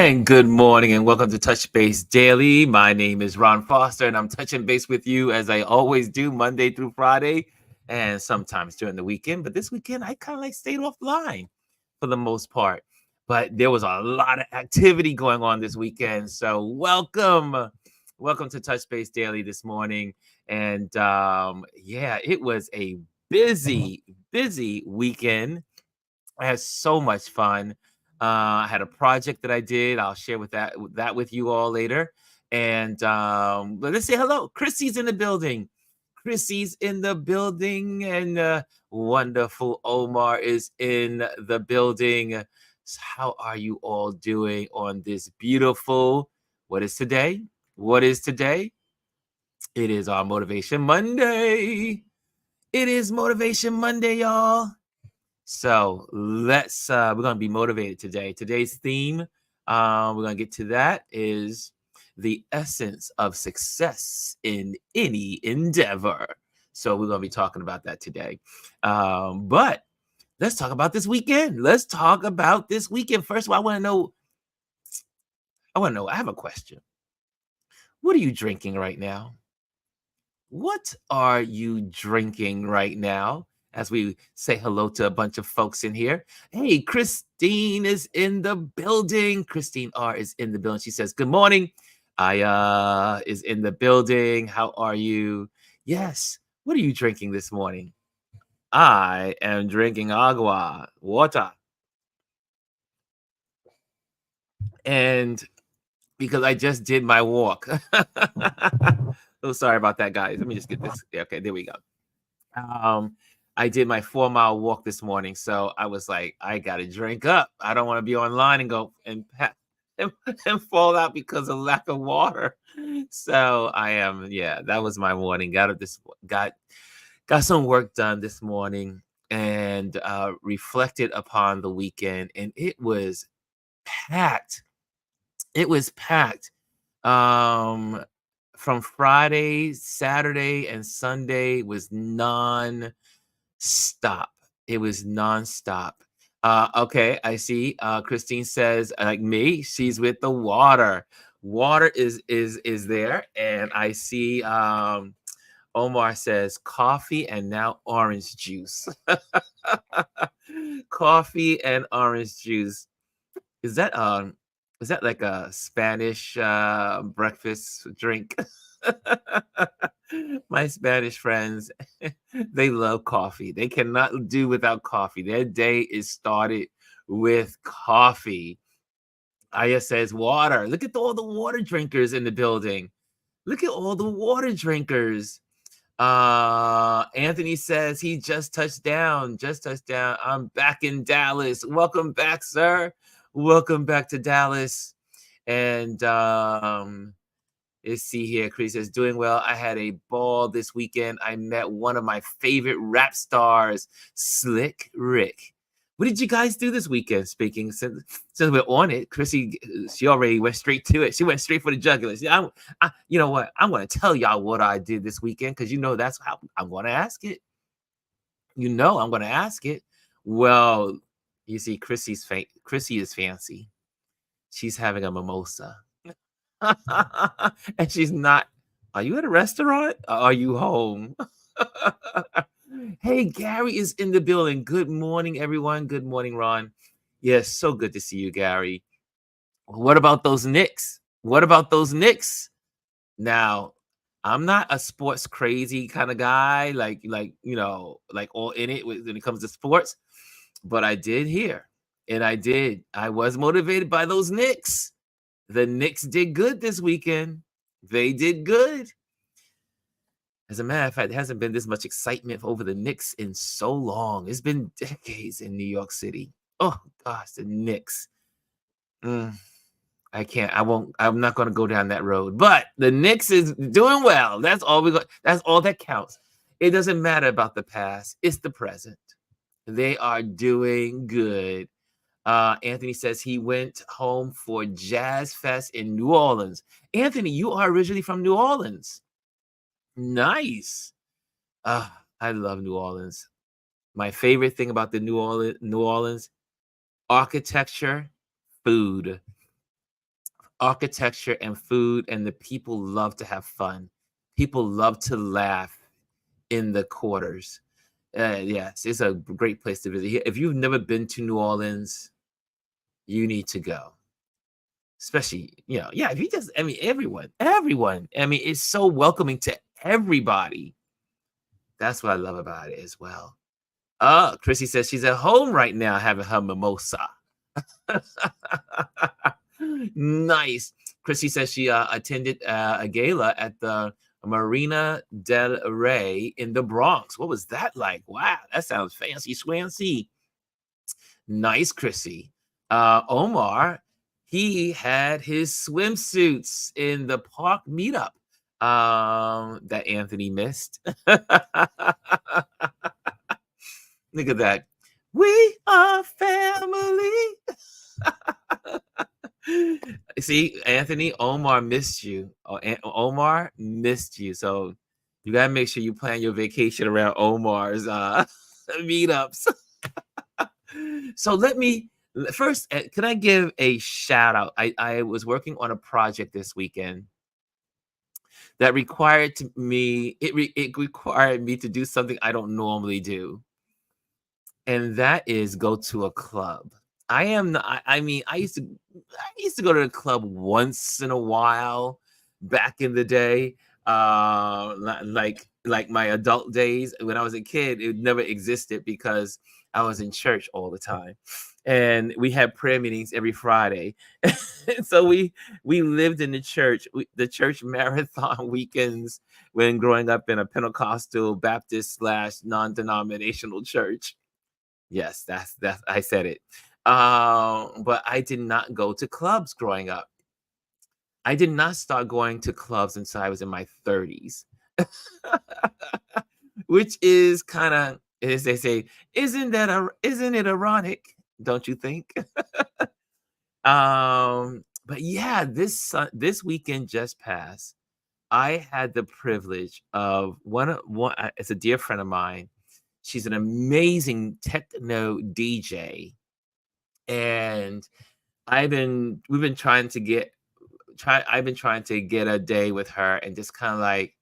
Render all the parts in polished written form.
And good morning and welcome to Touch Base Daily. My name is Ron Foster and I'm touching base with you as I always do Monday through Friday and sometimes during the weekend. But this weekend I kind of like stayed offline for the most part. But there was a lot of activity going on this weekend. So welcome to Touch Base Daily this morning. And yeah, it was a busy weekend. I had so much fun. I had a project that I did. I'll share that with you all later. And but let's say hello. Chrissy's in the building. Chrissy's in the building, and wonderful Omar is in the building. How are you all doing on this beautiful? What is today? What is today? It is our Motivation Monday. It is Motivation Monday, y'all. So we're gonna be motivated today. Today's theme, we're gonna get to that, is the essence of success in any endeavor. So we're gonna be talking about that today. But let's talk about this weekend. Let's talk about this weekend. First of all, I have a question. What are you drinking right now? What are you drinking right now? As we say hello to a bunch of folks in here. Hey, Christine is in the building. Christine R is in the building. She says, "Good morning." Aya is in the building. How are you? Yes. What are you drinking this morning? I am drinking agua, water. And because I just did my walk. Oh, sorry about that, guys. Let me just get this. Okay, there we go. Um, I did my 4-mile walk this morning, so I was like, I gotta drink up. I don't want to be online and go and and, and fall out because of lack of water. So I am, yeah, that was my morning. Got some work done this morning and reflected upon the weekend, and it was packed. It was packed. Um, from Friday, Saturday, and Sunday was stop. It was nonstop. Okay, I see. Christine says, like me, she's with the water. Water is there, and I see. Omar says coffee and now orange juice. Coffee and orange juice. Is that is that like a Spanish breakfast drink? My Spanish friends, they love coffee. They cannot do without coffee. Their day is started with coffee. Aya says water. Look at all the water drinkers in the building. Look at all the water drinkers. Anthony says he just touched down. Just touched down. I'm back in Dallas. Welcome back, sir. Welcome back to Dallas. And let's see here. Chris says, doing well. I had a ball this weekend. I met one of my favorite rap stars, Slick Rick. What did you guys do this weekend? Speaking since we're on it, Chrissy, she already went straight to it. She went straight for the jugular. Yeah, you know what? I'm going to tell y'all what I did this weekend because you know that's how I'm going to ask it. You know I'm going to ask it. Well, you see, Chrissy is fancy. She's having a mimosa. And she's not. Are you at a restaurant? Or are you home? Hey, Gary is in the building. Good morning, everyone. Good morning, Ron. Yes, so good to see you, Gary. What about those Knicks? What about those Knicks? Now, I'm not a sports crazy kind of guy, like like all in it when it comes to sports. But I did hear, and I was motivated by those Knicks. The Knicks did good this weekend. They did good. As a matter of fact, there hasn't been this much excitement over the Knicks in so long. It's been decades in New York City. Oh gosh, the Knicks. Mm, I can't. I won't. I'm not going to go down that road. But the Knicks is doing well. That's all we got. That's all that counts. It doesn't matter about the past. It's the present. They are doing good. Anthony says he went home for Jazz Fest in New Orleans. Anthony, you are originally from New Orleans. Nice. I love New Orleans. My favorite thing about the New Orleans architecture, food. architecture and food, and the people love to have fun. People love to laugh in the quarters. Yes, it's a great place to visit. If you've never been to New Orleans, you need to go. Especially, yeah, if you just, I mean, everyone. I mean, it's so welcoming to everybody. That's what I love about it as well. Chrissy says she's at home right now having her mimosa. Nice. Chrissy says she attended a gala at the Marina del Rey in the Bronx. What was that like? Wow, that sounds fancy schmancy. Nice, Chrissy. Omar, he had his swimsuits in the park meetup that Anthony missed. Look at that. We are family. See, Anthony, Omar missed you. Omar missed you. So you gotta make sure you plan your vacation around Omar's meetups. So let me first, can I give a shout out? I was working on a project this weekend that required it required me to do something I don't normally do, and that is go to a club. I am not, I mean, I used to go to the club once in a while back in the day. Like my adult days. When I was a kid, it never existed because I was in church all the time. And we had prayer meetings every Friday. So we lived in the church, the church marathon weekends when growing up in a Pentecostal Baptist slash non-denominational church. Yes, that's I said it. But I did not go to clubs growing up. I did not start going to clubs until I was in my 30s. Which is kind of, as they say, isn't it ironic? Don't you think? But yeah, this weekend just passed. I had the privilege of one. It's a dear friend of mine. She's an amazing techno DJ, and we've been trying to get try I've been trying to get a day with her and just kind of like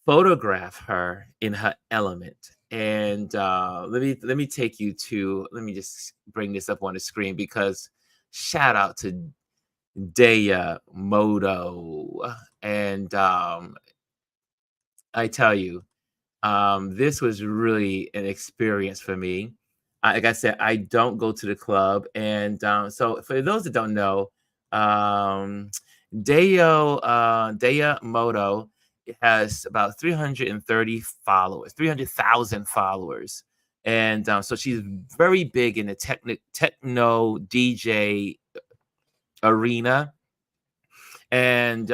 photograph her in her element. And let me take you to let me just bring this up on the screen because shout out to Daya Moto. And I tell you, this was really an experience for me. Like I said, I don't go to the club, and so for those that don't know, um, Daya Moto has about 330 followers, 300,000 followers, and so she's very big in the techno DJ arena, and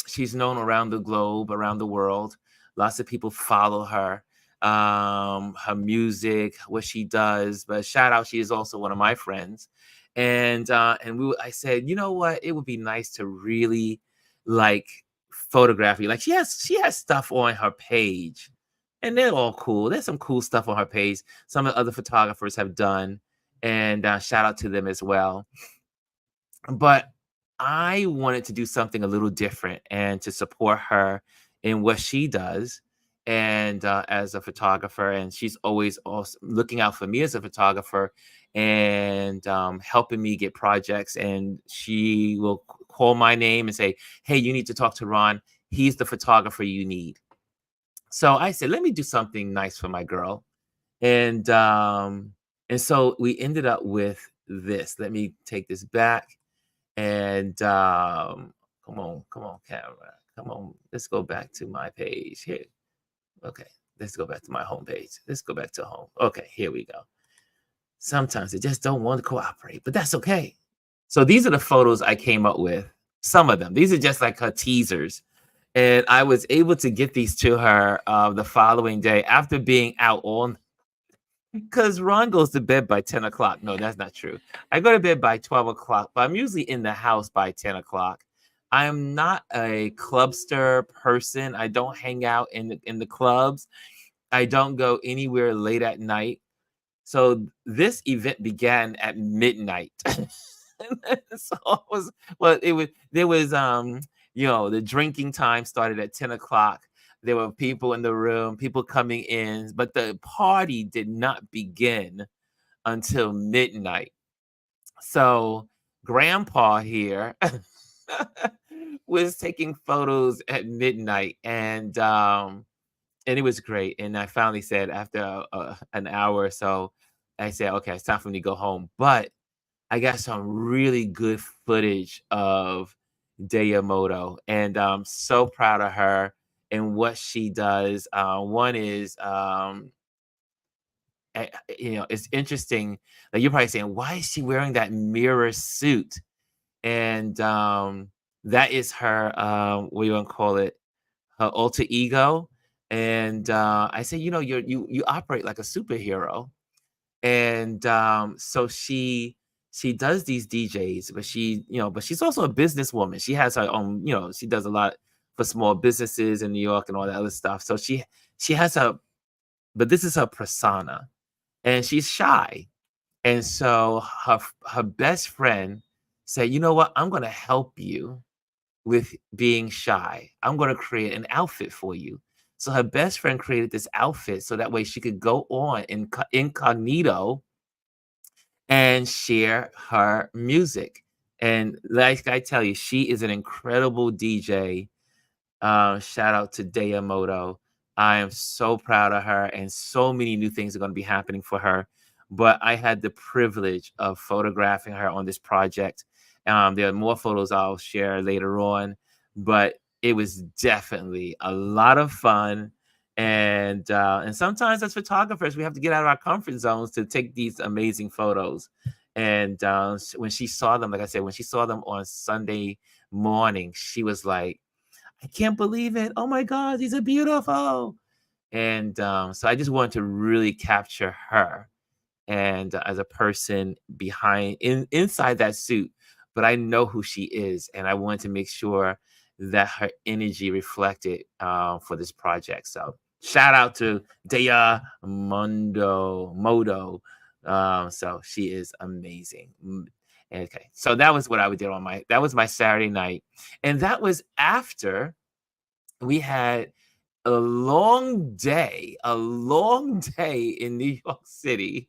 she's known around the globe, around the world. Lots of people follow her, her music, what she does. But shout out, she is also one of my friends. And I said, you know what? It would be nice to really like photograph you. Like she has stuff on her page, and they're all cool. There's some cool stuff on her page. Some of the other photographers have done, and shout out to them as well. But I wanted to do something a little different and to support her in what she does and as a photographer. And she's always also looking out for me as a photographer and helping me get projects. And she will call my name and say, hey, you need to talk to Ron. He's the photographer you need. So I said, let me do something nice for my girl. And so we ended up with this. Let me take this back. And come on, camera. Come on, let's go back to my page here. Okay, let's go back to my home page. Let's go back to home. Okay, here we go. Sometimes they just don't want to cooperate, but that's okay. So these are the photos I came up with. Some of them. These are just like her teasers. And I was able to get these to her the following day after being out all because Ron goes to bed by 10 o'clock. No, that's not true. I go to bed by 12 o'clock, but I'm usually in the house by 10 o'clock. I am not a clubster person. I don't hang out in the clubs. I don't go anywhere late at night. So this event began at midnight. So it was well, it was there was the drinking time started at 10 o'clock. There were people in the room, people coming in, but the party did not begin until midnight. So grandpa here was taking photos at midnight, and it was great. And I finally said after an hour or so, I said, okay, it's time for me to go home. But I got some really good footage of Dayamoto, and I'm so proud of her and what she does. One is, it's interesting. Like you're probably saying, why is she wearing that mirror suit? And that is her, what do you want to call it? Her alter ego. And I say, you operate like a superhero. And so she does these DJs, but but she's also a businesswoman. She has her own, she does a lot for small businesses in New York and all that other stuff. So she has her, but this is her persona, and she's shy. And so her best friend said, you know what? I'm gonna help you with being shy. I'm gonna create an outfit for you. So her best friend created this outfit so that way she could go on incognito and share her music. And like I tell you, she is an incredible DJ. Shout out to Dayamoto. I am so proud of her, and so many new things are going to be happening for her. But I had the privilege of photographing her on this project. There are more photos I'll share later on, but it was definitely a lot of fun. And sometimes as photographers, we have to get out of our comfort zones to take these amazing photos. And when she saw them, like I said, when she saw them on Sunday morning, she was like, I can't believe it. Oh my God, these are beautiful. And so I just wanted to really capture her and as a person inside that suit, but I know who she is, and I wanted to make sure that her energy reflected for this project. So shout out to Dea Modo. So she is amazing. Okay, so that was what I would do that was my Saturday night, and that was after we had a long day in New York City.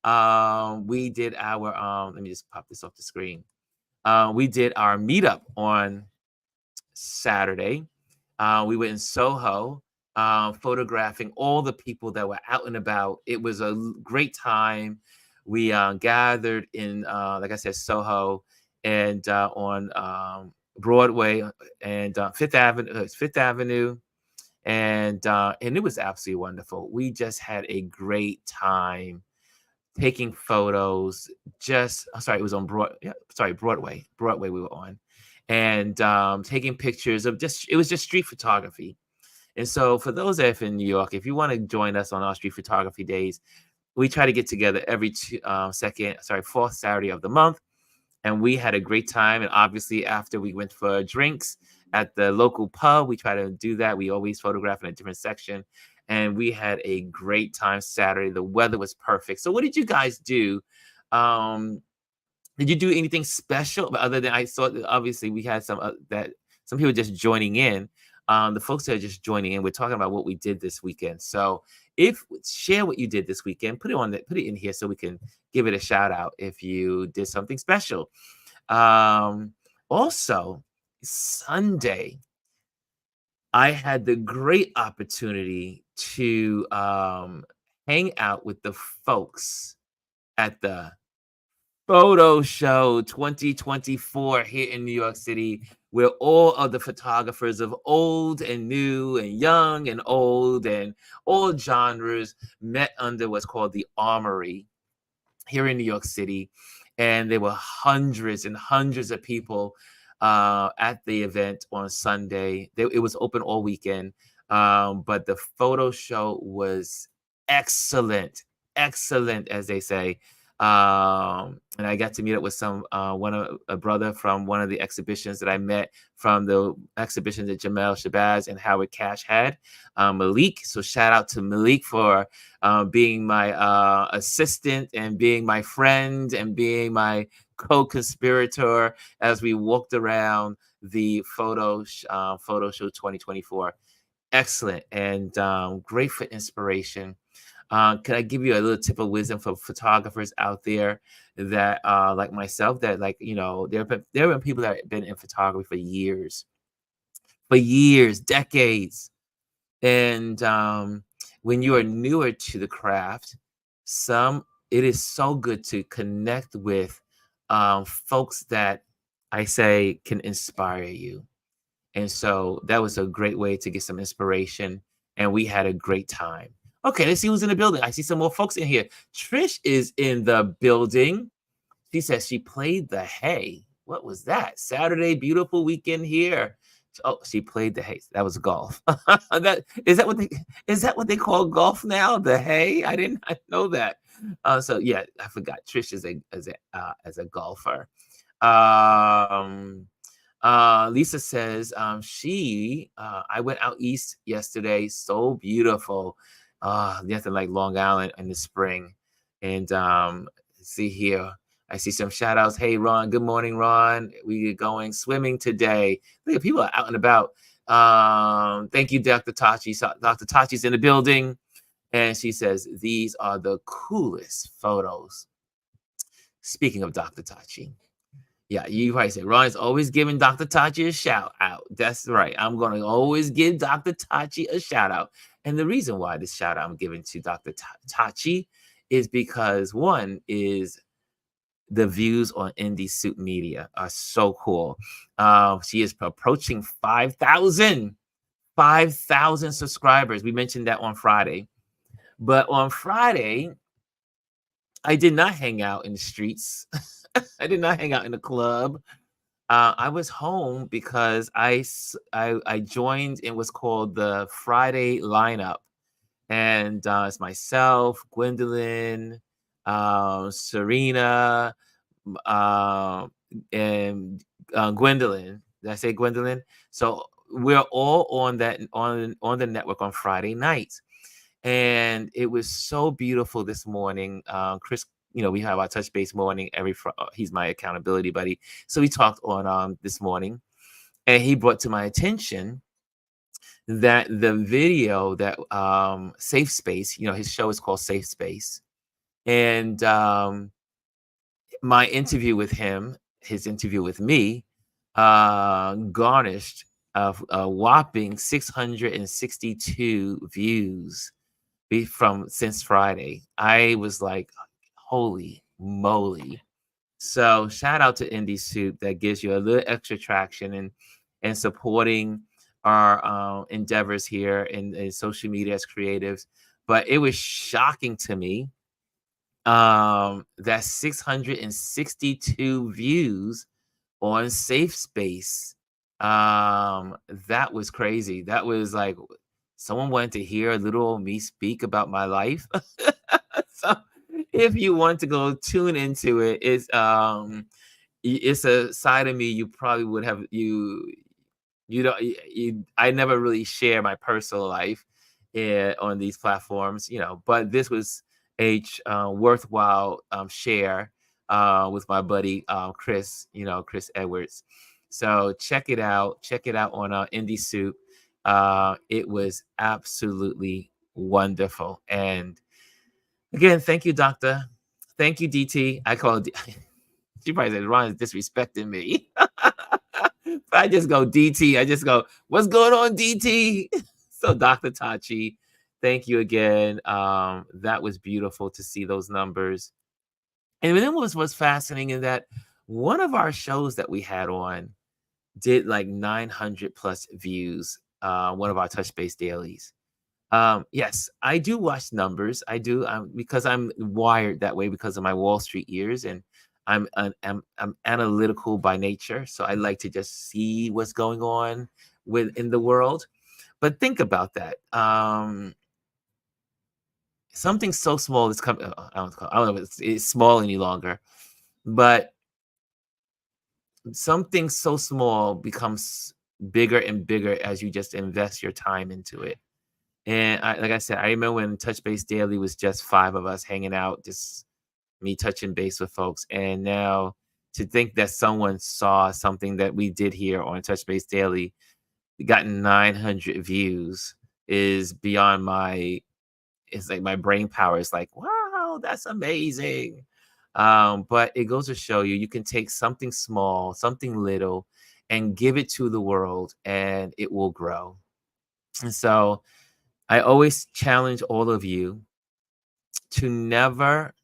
We did our let me just pop this off the screen. We did our meetup on Saturday. We went in Soho, photographing all the people that were out and about. It was a great time. We gathered in, like I said, Soho, and on Broadway and Fifth Avenue, and it was absolutely wonderful. We just had a great time taking photos. Sorry, it was on Broadway. Broadway we were on, and taking pictures of it was just street photography. And so for those that are in New York, if you want to join us on our street photography days, we try to get together every fourth Saturday of the month, and we had a great time. And obviously, after we went for drinks at the local pub, we try to do that. We always photograph in a different section, and we had a great time Saturday. The weather was perfect. So, what did you guys do? Um, did you do anything special other than I saw? Obviously, we had some people just joining in. The folks that are just joining in, we're talking about what we did this weekend. So, if share what you did this weekend, put it in here so we can give it a shout out if you did something special. Also, Sunday, I had the great opportunity to hang out with the folks at the Photo Show 2024 here in New York City, where all of the photographers of old and new and young and old and all genres met under what's called the Armory here in New York City. And there were hundreds and hundreds of people at the event on Sunday. It was open all weekend, but the photo show was excellent, excellent, as they say. And I got to meet up with a brother from one of the exhibitions that I met from the exhibition that Jamel Shabazz and Howard Cash had, Malik. So shout out to Malik for being my assistant and being my friend and being my co-conspirator as we walked around the photo show 2024. Excellent and great for inspiration. Can I give you a little tip of wisdom for photographers out there that like myself that like there have been people that have been in photography for years, decades, and when you are newer to the craft, some it is so good to connect with folks that I say can inspire you. And so that was a great way to get some inspiration. And we had a great time. Okay, let's see who's in the building. I see some more folks in here. Trish is in the building. She says she played the hay. What was that? Saturday, beautiful weekend here. Oh, she played the hay. That was golf. That is that what they call golf now? The hay? I didn't know that. So yeah, I forgot. Trish is a golfer. Um, Lisa says I went out east yesterday. So beautiful. Nothing like Long Island in the spring. And see here. I see some shout outs. Hey, Ron. Good morning, Ron. We are going swimming today. Look at people are out and about. Thank you, Dr. Tachi. So Dr. Tachi's in the building. And she says, these are the coolest photos. Speaking of Dr. Tachi. Yeah, you probably say Ron's always giving Dr. Tachi a shout out. That's right. I'm going to always give Dr. Tachi a shout out. And the reason why this shout out I'm giving to Dr. Tachi is because one is the views on Indie Suit Media are so cool. She is approaching 5,000 subscribers. We mentioned that on Friday. But on Friday, I did not hang out in the streets. I did not hang out in the club. I was home because I joined in what's called the Friday lineup. And it's myself, Gwendolyn, Serena, and Gwendolyn. Did I say Gwendolyn? So we're all on the network on Friday nights, and it was so beautiful this morning. Chris, we have our touch base morning he's my accountability buddy, so we talked on this morning, and he brought to my attention that the video that Safe Space, his show is called Safe Space, and my interview with him, his interview with me, garnished a whopping 662 views since Friday. I was like, holy moly. So shout out to Indie Soup that gives you a little extra traction and supporting our endeavors here in social media as creatives. But it was shocking to me that 662 views on Safe Space. That was crazy. That was like someone wanted to hear a little old me speak about my life. So if you want to go tune into it, it's a side of me you probably would have I never really share my personal life on these platforms, but this was a worthwhile share with my buddy Chris, Chris Edwards. So check it out on Indie Soup. It was absolutely wonderful. And again, thank you, Doctor. Thank you, DT. I call it. She probably said Ron is disrespecting me. I just go DT. I just go, what's going on, DT? So Dr. Tachi, thank you again. That was beautiful to see those numbers. And then what's fascinating is that one of our shows that we had on did like 900 plus views. One of our touch base dailies. Yes, I do watch numbers. I do because I'm wired that way because of my Wall Street years, and I'm analytical by nature. So I like to just see what's going on in the world. But think about that. Something so small is coming. I don't know if it's small any longer, but something so small becomes bigger and bigger as you just invest your time into it. And like I said, I remember when Touch Base Daily was just 5 of us hanging out, just me touching base with folks. And now to think that someone saw something that we did here on Touch Base Daily, gotten 900 views is beyond my, it's like my brain power is like, wow, that's amazing. But it goes to show you, you can take something small, something little, and give it to the world, and it will grow. And so I always challenge all of you to never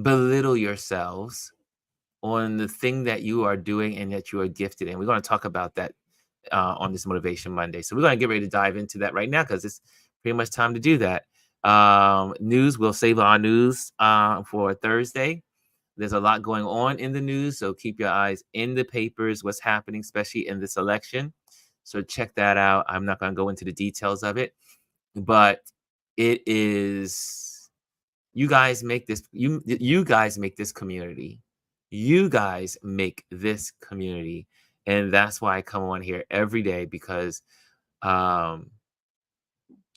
belittle yourselves on the thing that you are doing and that you are gifted in. We're going to talk about that on this Motivation Monday. So we're going to get ready to dive into that right now because it's pretty much time to do that. News, we'll save our news for Thursday. There's a lot going on in the news, so keep your eyes in the papers, what's happening, especially in this election. So check that out. I'm not going to go into the details of it, but it is, you guys make this, you guys make this community. You guys make this community. And that's why I come on here every day, because um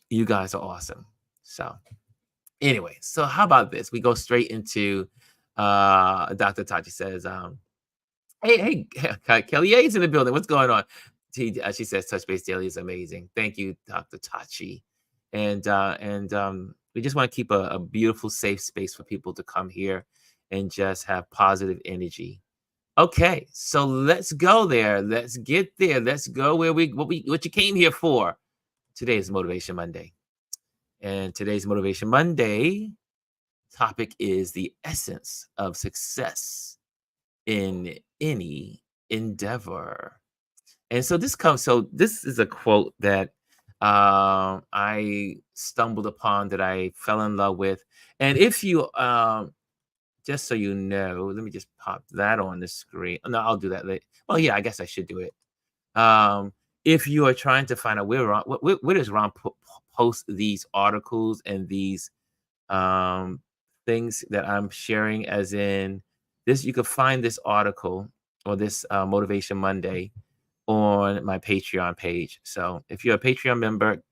you guys are awesome. So anyway, so how about this? We go straight into Dr. Tachi says, hey, Kelly A's in the building. What's going on? She says Touch Base Daily is amazing. Thank you, Dr. Tachi. And we just want to keep a beautiful, safe space for people to come here and just have positive energy. Okay, so let's go there. Let's get there. Let's go where what you came here for. Today is Motivation Monday. And today's Motivation Monday topic is the essence of success in any endeavor. And so this is a quote that I stumbled upon, that I fell in love with. And if you just so you know, let me just pop that on the screen. No, I'll do that later. Well, yeah, I guess I should do it. If you are trying to find out where Ron, where does Ron post these articles and these things that I'm sharing, as in this, you can find this article or this Motivation Monday on my Patreon page. So if you're a Patreon member,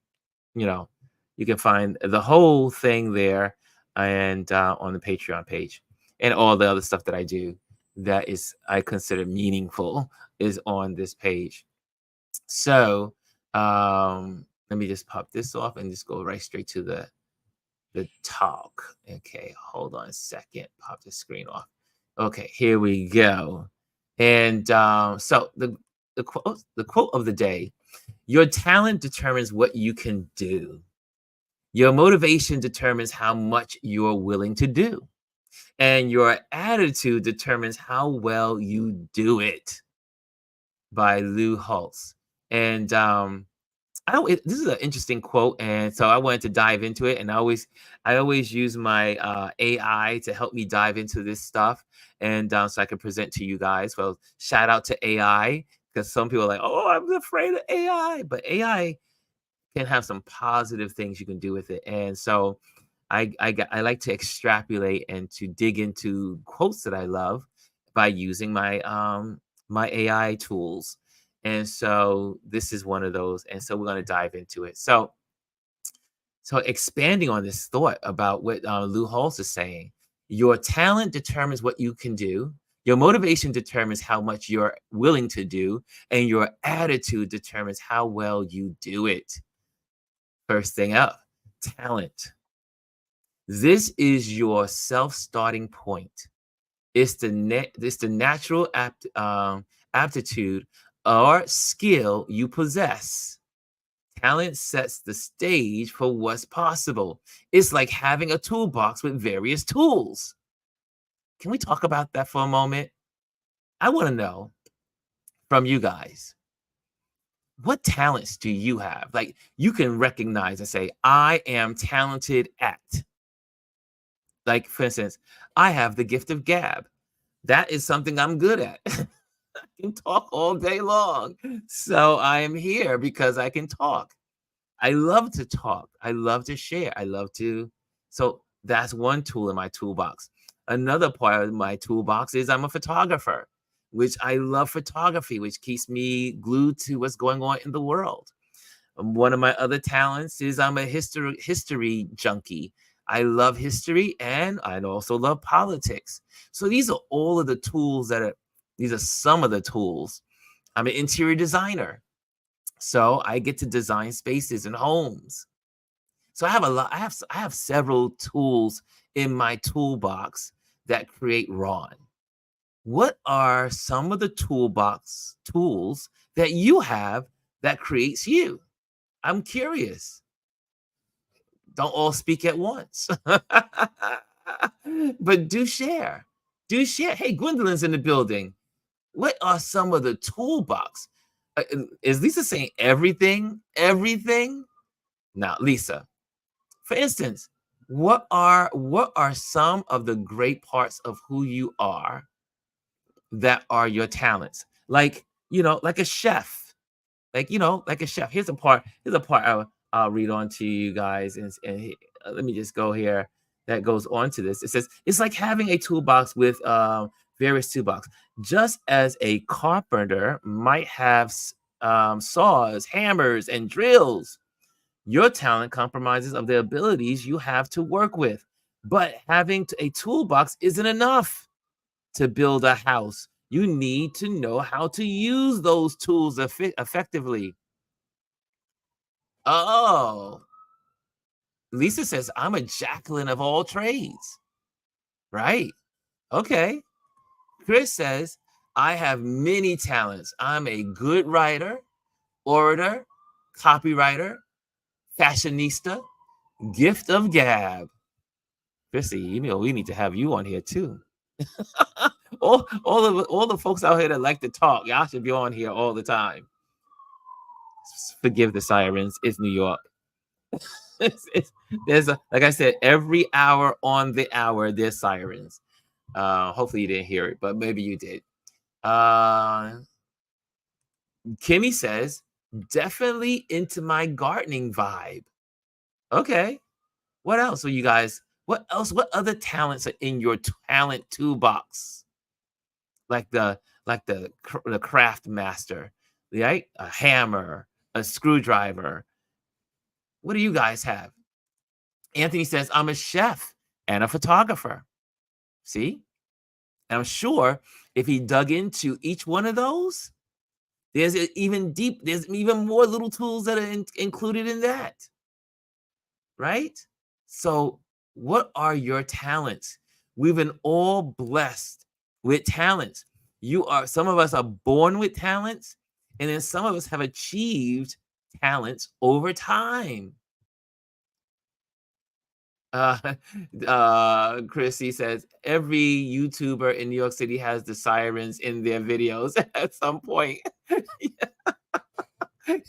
you know, you can find the whole thing there, and on the Patreon page, and all the other stuff that I do that is, I consider meaningful, is on this page. So let me just pop this off and just go right straight to the talk. Okay, hold on a second. Pop the screen off. Okay, here we go. And so the quote of the day: your talent determines what you can do. Your motivation determines how much you're willing to do. And your attitude determines how well you do it. By Lou Holtz. And this is an interesting quote, and so I wanted to dive into it. And I always use my AI to help me dive into this stuff, and so I can present to you guys. Well, shout out to AI, because some people are like, "Oh, I'm afraid of AI," but AI can have some positive things you can do with it. And so I like to extrapolate and to dig into quotes that I love by using my AI tools. And so this is one of those. And so we're going to dive into it. So expanding on this thought about what Lou Holtz is saying: your talent determines what you can do. Your motivation determines how much you're willing to do, and your attitude determines how well you do it. First thing up, talent. This is your self-starting point. It's the natural aptitude or skill you possess. Talent sets the stage for what's possible. It's like having a toolbox with various tools. Can we talk about that for a moment? I want to know from you guys, what talents do you have? Like, you can recognize and say, I am talented at. Like, for instance, I have the gift of gab. That is something I'm good at. I can talk all day long. So I am here because I can talk. I love to talk. I love to share. So that's one tool in my toolbox. Another part of my toolbox is I'm a photographer, which I love photography, which keeps me glued to what's going on in the world. One of my other talents is I'm a history junkie. I love history, and I also love politics. So these are all of the tools these are some of the tools. I'm an interior designer. So I get to design spaces and homes. So I have a lot, I have several tools in my toolbox that create Ron. What are some of the toolbox tools that you have that creates you? I'm curious. Don't all speak at once. But do share. Do share. Hey, Gwendolyn's in the building. What are some of the toolbox? Is Lisa saying everything? Everything? Now, Lisa, for instance, what are some of the great parts of who you are that are your talents? Like, like a chef. Like, like a chef. Here's a part I'll read on to you guys. Let me just go here. That goes on to this. It says, it's like having a toolbox with various toolbox. Just as a carpenter might have saws, hammers, and drills, your talent compromises of the abilities you have to work with. But having a toolbox isn't enough to build a house. You need to know how to use those tools effectively. Oh, Lisa says, I'm a Jacqueline of all trades. Right. Okay. Chris says, I have many talents. I'm a good writer, orator, copywriter, fashionista, gift of gab. Chrissy, we need to have you on here too. all the folks out here that like to talk, y'all should be on here all the time. Forgive the sirens. It's New York. There's like I said, every hour on the hour there's sirens. Hopefully you didn't hear it, but maybe you did. Kimmy says, definitely into my gardening vibe. Okay. What else are you guys? What else? What other talents are in your talent toolbox? Like the craft master, right? A hammer, a screwdriver. What do you guys have? Anthony says, I'm a chef and a photographer. See? And I'm sure if he dug into each one of those, there's even more little tools that are included in that. Right? So, what are your talents? We've been all blessed with talents. Some of us are born with talents, and then some of us have achieved talents over time. Chrissy says every YouTuber in New York City has the sirens in their videos at some point.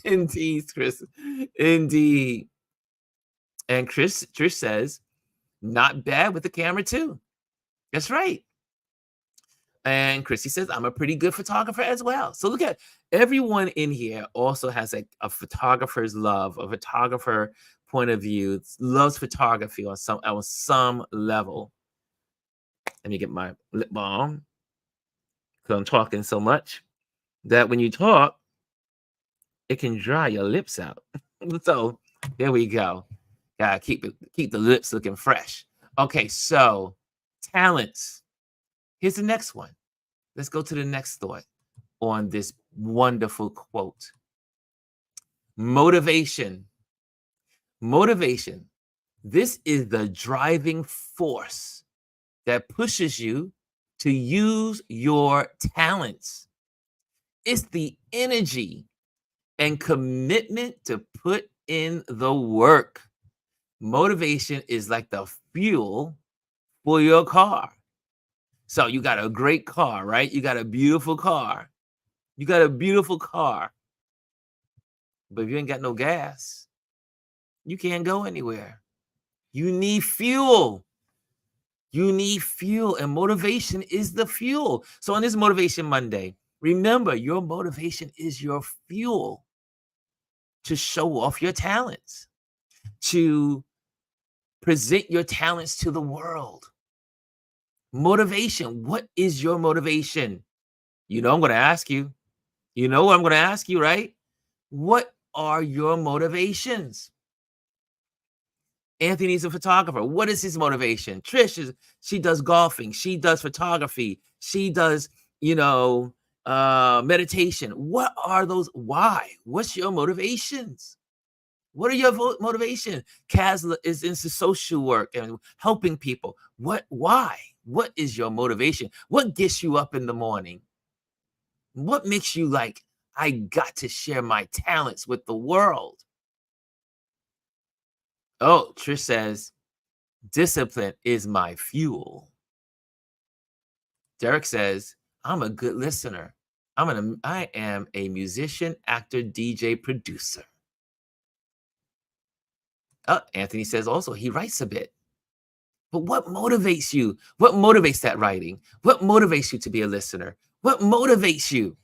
Indeed, Chris. Indeed. And Trish says, not bad with the camera too. That's right. And Chrissy says, I'm a pretty good photographer as well. So look at everyone in here also has a photographer's love, a photographer point of view, loves photography on some level. Let me get my lip balm because I'm talking so much that when you talk, it can dry your lips out. So there we go. Gotta keep the lips looking fresh. Okay, so talents. Here's the next one. Let's go to the next thought on this wonderful quote. Motivation. Motivation. This is the driving force that pushes you to use your talents. It's the energy and commitment to put in the work. Motivation is like the fuel for your car. So you got a great car, right? You got a beautiful car. You got a beautiful car. But if you ain't got no gas, you can't go anywhere. You need fuel. You need fuel, and motivation is the fuel. So on this Motivation Monday, remember your motivation is your fuel to show off your talents, to present your talents to the world. Motivation. What is your motivation? I'm going to ask you. You know what I'm going to ask you, right? What are your motivations? Anthony's a photographer. What is his motivation? Trish is she does golfing, she does photography, she does, you know, meditation. What are those? Why? What's your motivations? What are your motivation? Kaz is into social work and helping people. What? Why? What is your motivation? What gets you up in the morning? What makes you like, I got to share my talents with the world? Oh, Trish says, discipline is my fuel. Derek says, I'm a good listener. I am a musician, actor, DJ, producer. Anthony says also he writes a bit. But what motivates you? What motivates that writing? What motivates you to be a listener? What motivates you?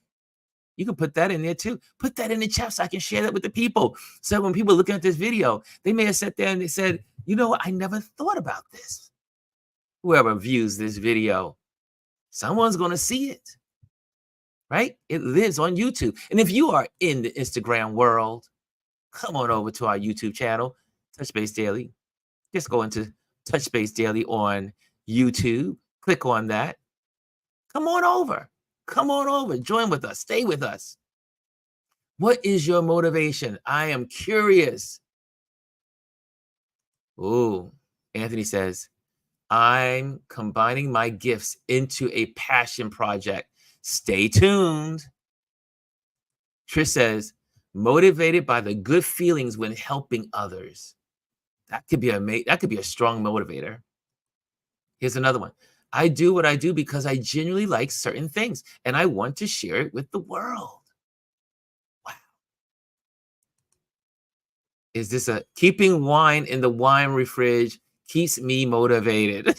You can put that in there too. Put that in the chat so I can share that with the people. So when people are looking at this video, they may have sat there and they said, you know what? I never thought about this. Whoever views this video, someone's going to see it, right? It lives on YouTube. And if you are in the Instagram world, come on over to our YouTube channel, Touch Base Daily. Just go into Touch Base Daily on YouTube. Click on that. Come on over. Come on over. Join with us. Stay with us. What is your motivation? I am curious. Oh, Anthony says, I'm combining my gifts into a passion project. Stay tuned. Trish says, motivated by the good feelings when helping others. That could be a strong motivator. Here's another one. I do what I do because I genuinely like certain things and I want to share it with the world. Wow. Is this a keeping wine in the wine fridge keeps me motivated?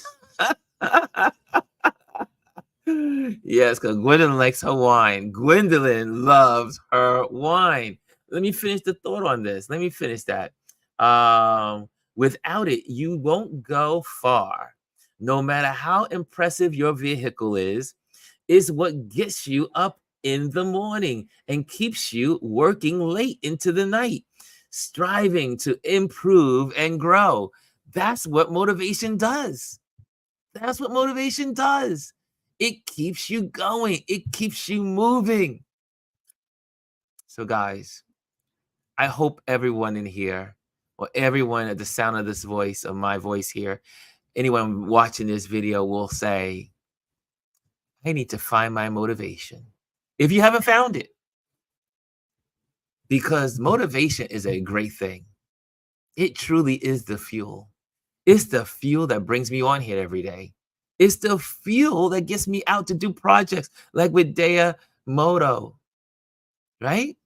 Yes, because Gwendolyn likes her wine. Gwendolyn loves her wine. Let me finish the thought on this. Let me finish that. Without it, you won't go far. No matter how impressive your vehicle is what gets you up in the morning and keeps you working late into the night, striving to improve and grow. That's what motivation does. That's what motivation does. It keeps you going. It keeps you moving. So guys, I hope everyone in here, or everyone at the sound of this voice, of my voice here, anyone watching this video will say, I need to find my motivation. If you haven't found it, because motivation is a great thing. It truly is the fuel. It's the fuel that brings me on here every day. It's the fuel that gets me out to do projects like with Dea Moto, right?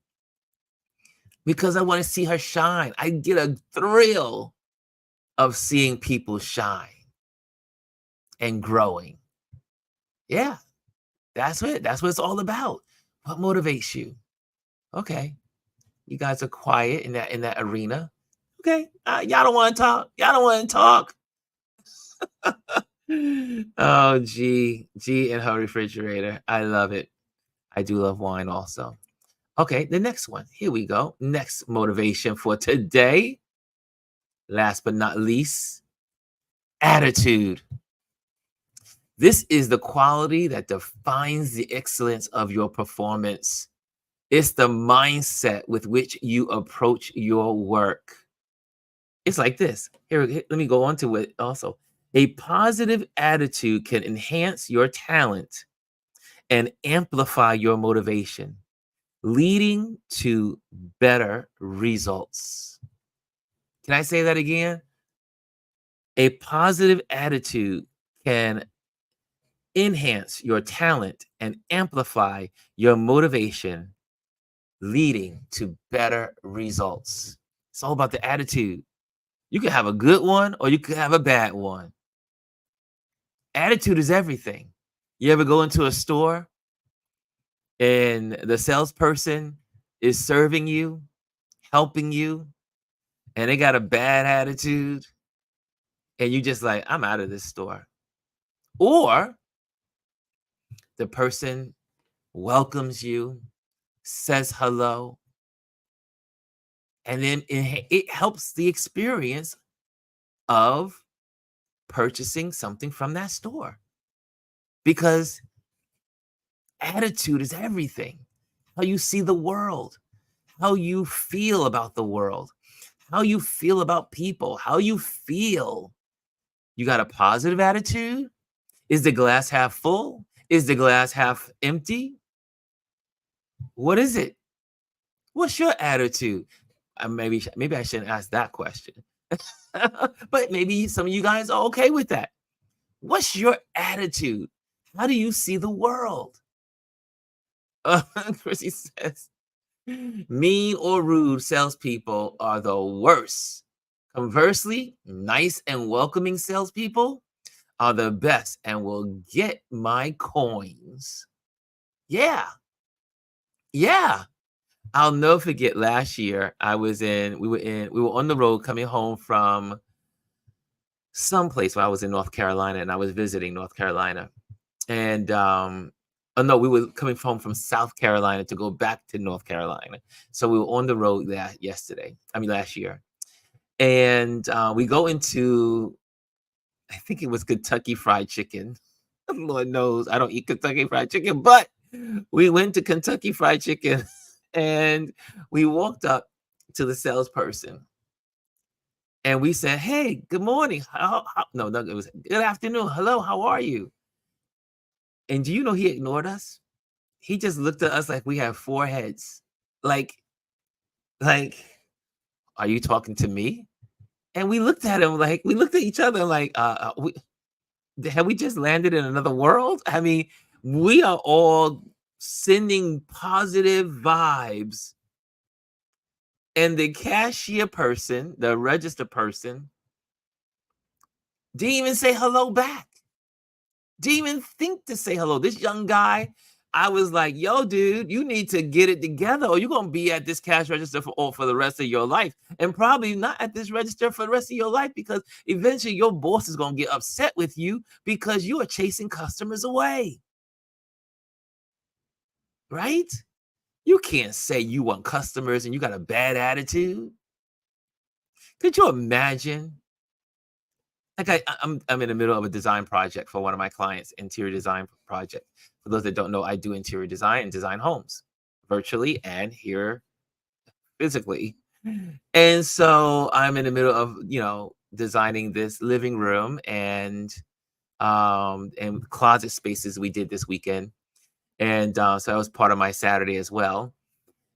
Because I want to see her shine. I get a thrill of seeing people shine and growing. Yeah, that's it. That's what it's all about. What motivates you? Okay, you guys are quiet in that arena. Okay, y'all don't want to talk. Y'all don't want to talk. Oh, G in her refrigerator. I love it. I do love wine also. Okay, the next one. Here we go. Next motivation for today. Last but not least, attitude. This is the quality that defines the excellence of your performance. It's the mindset with which you approach your work. It's like this. Here, let me go on to it also. A positive attitude can enhance your talent and amplify your motivation, leading to better results. Can I say that again? A positive attitude can enhance your talent and amplify your motivation, leading to better results. It's all about the attitude. You can have a good one or you can have a bad one. Attitude is everything. You ever go into a store and the salesperson is serving you, helping you, and they got a bad attitude, and you just like, I'm out of this store. Or the person welcomes you, says hello, and then it helps the experience of purchasing something from that store because attitude is everything. How you see the world, how you feel about the world, how you feel about people, how you feel. You got a positive attitude? Is the glass half full? Is the glass half empty? What is it? What's your attitude? Maybe I shouldn't ask that question. But maybe some of you guys are okay with that. What's your attitude? How do you see the world? Chrissy says, mean or rude salespeople are the worst. Conversely, nice and welcoming salespeople are the best and will get my coins. Yeah. Yeah. I'll never forget last year. We were on the road coming home from someplace where I was in North Carolina and I was visiting North Carolina. And oh no, we were coming home from South Carolina to go back to North Carolina. So we were on the road last year. And we go into, I think it was Kentucky Fried Chicken. Lord knows I don't eat Kentucky Fried Chicken, but we went to Kentucky Fried Chicken and we walked up to the salesperson and we said, "Hey, good morning." No, it was good afternoon. Hello, how are you? And do you know he ignored us? He just looked at us like we have four heads. Like, like, are you talking to me? And we looked at him like we looked at each other like, have we just landed in another world? I mean, we are all sending positive vibes. And the cashier person, the register person, didn't even say hello back. Didn't even think to say hello. This young guy, I was like, yo, dude, you need to get it together or you're going to be at this cash register for the rest of your life. And probably not at this register for the rest of your life because eventually your boss is going to get upset with you because you are chasing customers away. Right? You can't say you want customers and you got a bad attitude. Could you imagine? Like I'm in the middle of a design project for one of my clients, interior design project. For those that don't know, I do interior design and design homes virtually and here physically. And so I'm in the middle of, designing this living room and closet spaces we did this weekend. And so that was part of my Saturday as well.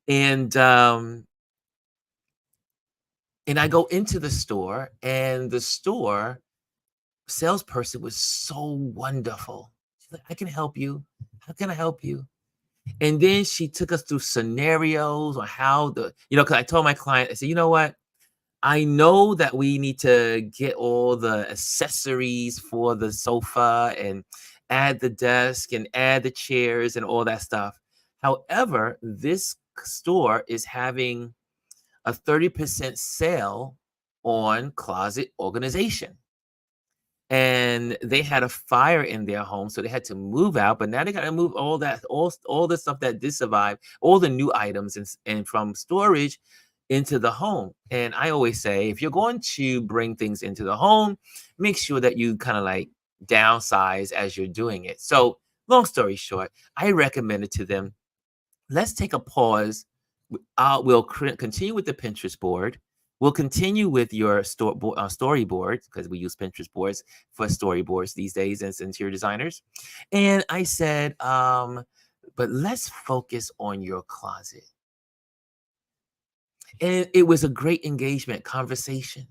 And I go into the store and the store salesperson was so wonderful. She's like, I can help you. How can I help you? And then she took us through scenarios on how because I told my client, I said, you know what? I know that we need to get all the accessories for the sofa and add the desk and add the chairs and all that stuff. However, this store is having a 30% sale on closet organization. And they had a fire in their home, so they had to move out. But now they got to move all the stuff that did survive, all the new items and from storage into the home. And I always say, if you're going to bring things into the home, make sure that you kind of like downsize as you're doing it. So, long story short, I recommended to them, let's take a pause. We'll continue with the Pinterest board. We'll continue with your storyboard because we use Pinterest boards for storyboards these days as interior designers. And I said, but let's focus on your closet. And it was a great engagement conversation.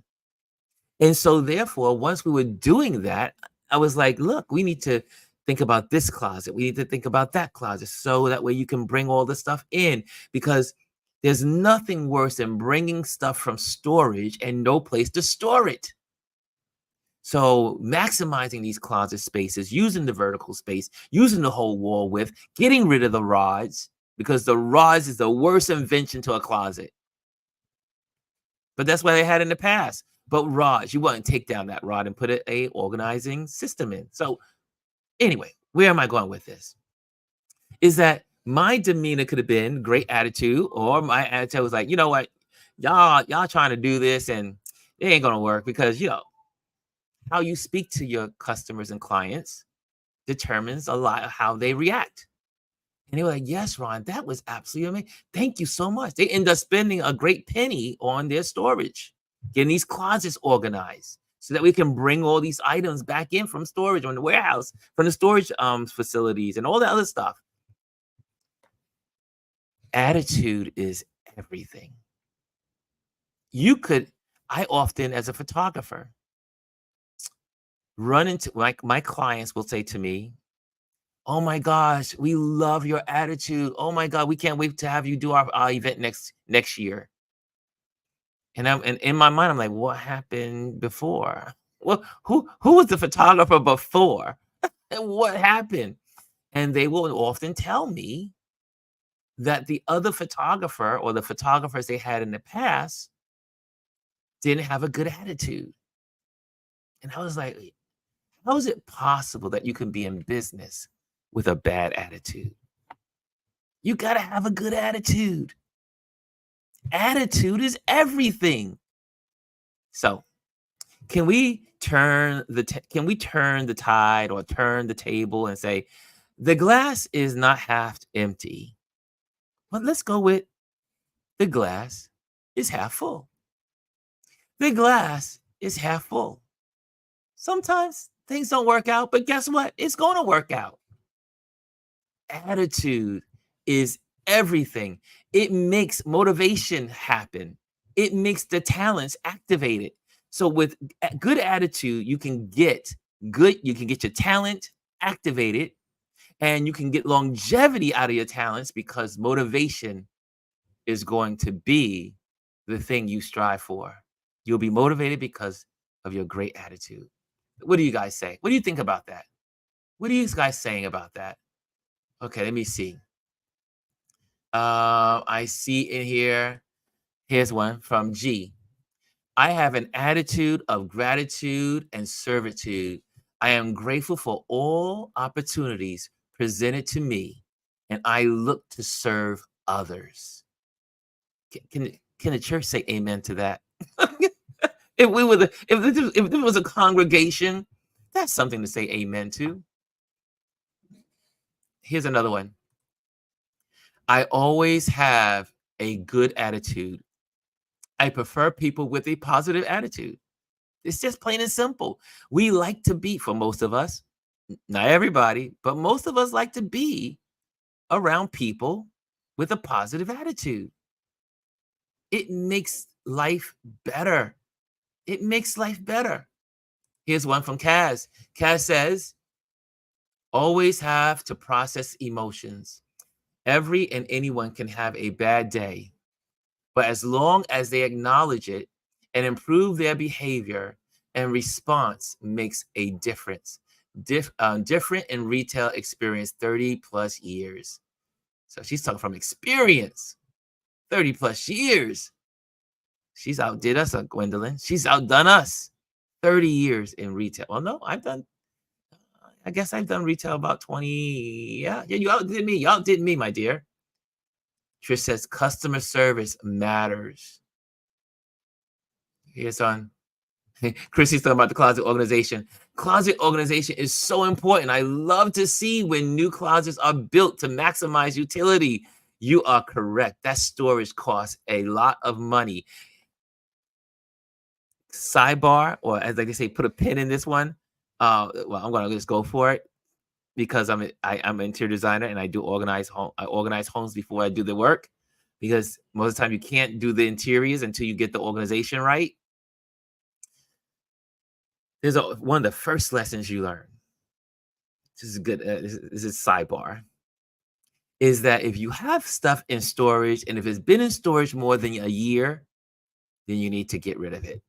And so therefore, once we were doing that, I was like, look, we need to think about this closet. We need to think about that closet. So that way you can bring all the stuff in because there's nothing worse than bringing stuff from storage and no place to store it. So maximizing these closet spaces, using the vertical space, using the whole wall width, getting rid of the rods because the rods is the worst invention to a closet. But that's what they had in the past. But rods, you want to take down that rod and put a organizing system in. So anyway, where am I going with this? Is that my demeanor could have been great attitude, or my attitude was like, you know what, y'all trying to do this and it ain't gonna work because How you speak to your customers and clients determines a lot of how they react. And they were like, yes, Ron, that was absolutely amazing. Thank you so much. They end up spending a great penny on their storage, getting these closets organized so that we can bring all these items back in from storage on the warehouse, from the storage facilities and all the other stuff. Attitude is everything. You could, I often, as a photographer, run into my clients will say to me, oh my gosh, we love your attitude. Oh my God, we can't wait to have you do our event next year. And in my mind, I'm like, what happened before? Well, who was the photographer before? And what happened? And they will often tell me that the other photographer or the photographers they had in the past didn't have a good attitude. And I was like, how is it possible that you can be in business with a bad attitude? You got to have a good attitude. Attitude is everything. So, can we turn the tide or turn the table and say the glass is not half empty, but let's go with the glass is half full. The glass is half full. Sometimes things don't work out, but guess what? It's going to work out. Attitude is everything. It makes motivation happen. It makes the talents activated. So with good attitude, you can get your talent activated and you can get longevity out of your talents because motivation is going to be the thing you strive for. You'll be motivated because of your great attitude. What do you guys say? What do you think about that? What are you guys saying about that? Okay, let me see. I see in here. Here's one from G. I have an attitude of gratitude and servitude. I am grateful for all opportunities presented to me, and I look to serve others. Can the church say amen to that? If there was a congregation, that's something to say amen to. Here's another one. I always have a good attitude. I prefer people with a positive attitude. It's just plain and simple. We like to be, for most of us, not everybody, but most of us like to be around people with a positive attitude. It makes life better. It makes life better. Here's one from Kaz. Kaz says, always have to process emotions. Every and anyone can have a bad day, but as long as they acknowledge it and improve their behavior and response makes a difference. Different in retail experience, 30 plus years. So she's talking from experience, 30 plus years. She's outdid us, Gwendolyn. She's outdone us. 30 years in retail. Well, no, I guess I've done retail about 20. Yeah, you outdid me. You outdid me, my dear. Trish says customer service matters. Here's on. Chrissy's talking about the closet organization. Closet organization is so important. I love to see when new closets are built to maximize utility. You are correct. That storage costs a lot of money. Sidebar, or as they say, put a pin in this one. Well, I'm gonna just go for it because I'm an interior designer and I organize homes before I do the work, because most of the time you can't do the interiors until you get the organization right. There's one of the first lessons you learn. This is good. This is sidebar. Is that if you have stuff in storage and if it's been in storage more than a year, then you need to get rid of it.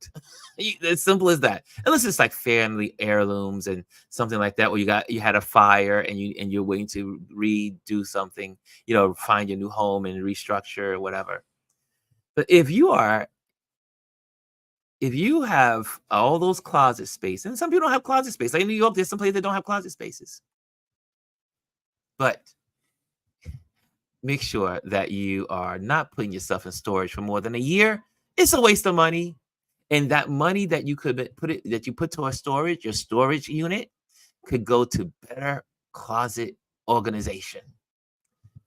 As simple as that. Unless it's like family heirlooms and something like that, where you had a fire and you're waiting to redo something, find your new home and restructure or whatever. But if you have all those closet space, and some people don't have closet space, like in New York, there's some places that don't have closet spaces. But make sure that you are not putting yourself in storage for more than a year. It's a waste of money. And that money that you put to your storage unit could go to better closet organization.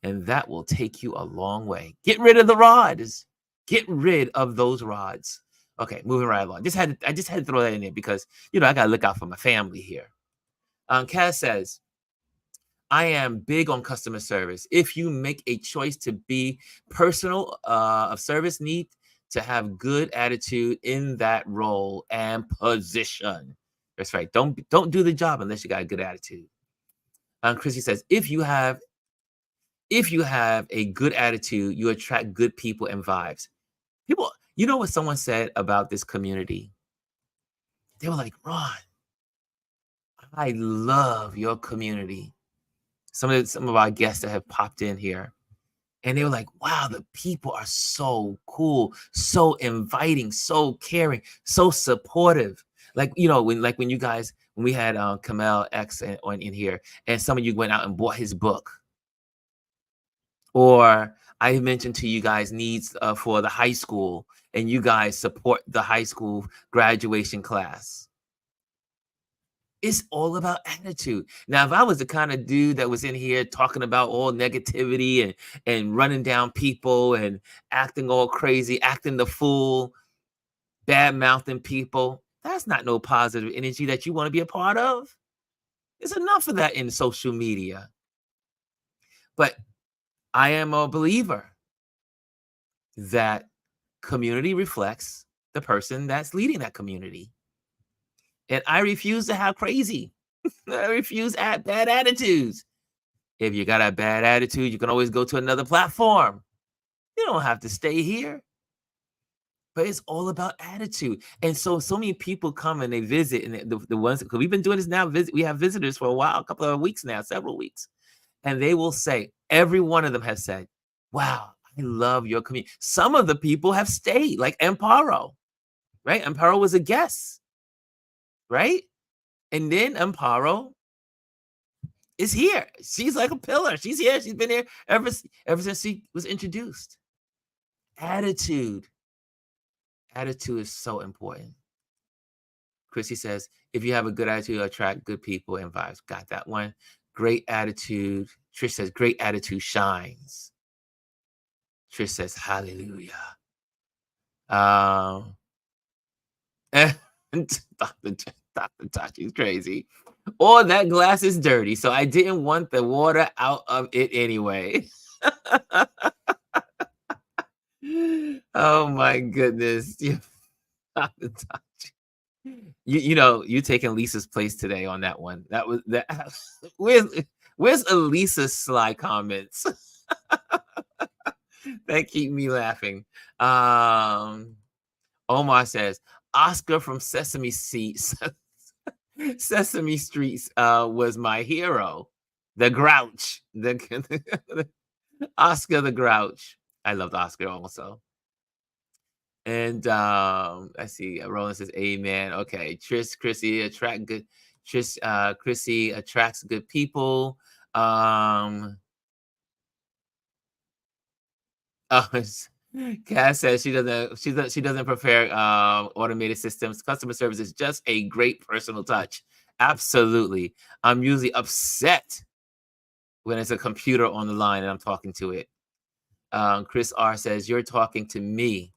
And that will take you a long way. Get rid of the rods. Get rid of those rods. Okay, moving right along. I just had to throw that in there because I gotta look out for my family here. Kaz says, I am big on customer service. If you make a choice to be personal of service, need to have good attitude in that role and position. That's right. Don't do the job unless you got a good attitude. Chrissy says, if you have a good attitude, you attract good people and vibes. People, you know what someone said about this community? They were like, Ron, I love your community. Some of our guests that have popped in here, and they were like, wow, the people are so cool, so inviting, so caring, so supportive. Like, when you guys, when we had Kamel X in here, and some of you went out and bought his book. Or I mentioned to you guys needs for the high school, and you guys support the high school graduation class. It's all about attitude. Now, if I was the kind of dude that was in here talking about all negativity and running down people and acting all crazy, acting the fool, bad mouthing people, that's not no positive energy that you want to be a part of. There's enough of that in social media. But I am a believer that community reflects the person that's leading that community. And I refuse to have crazy. I refuse bad attitudes. If you got a bad attitude, you can always go to another platform. You don't have to stay here. But it's all about attitude. And so many people come and they visit, and the ones, because we've been doing this now, we have visitors for a while, a couple of weeks now, several weeks. And they will say, every one of them has said, wow, I love your community. Some of the people have stayed, like Amparo, right? Amparo was a guest, right? And then Amparo is here. She's like a pillar. She's here. She's been here ever since she was introduced. Attitude. Attitude is so important. Chrissy says, if you have a good attitude, you attract good people and vibes. Got that one. Great attitude. Trish says, great attitude shines. Trish says, hallelujah. Dr. Tachi's crazy. Or that glass is dirty, so I didn't want the water out of it anyway. Oh my goodness. Dr. Tachi. You taking Lisa's place today on that one. That was that. Where's Elisa's sly comments? That keep me laughing. Omar says, Oscar from Sesame Street was my hero. The Grouch. Oscar the Grouch. I loved Oscar also. And I see Roland says, amen. Okay. Chrissy attracts good people. Cass says she doesn't prefer automated systems. Customer service is just a great personal touch. Absolutely. I'm usually upset when it's a computer on the line and I'm talking to it. Chris R says, you're talking to me.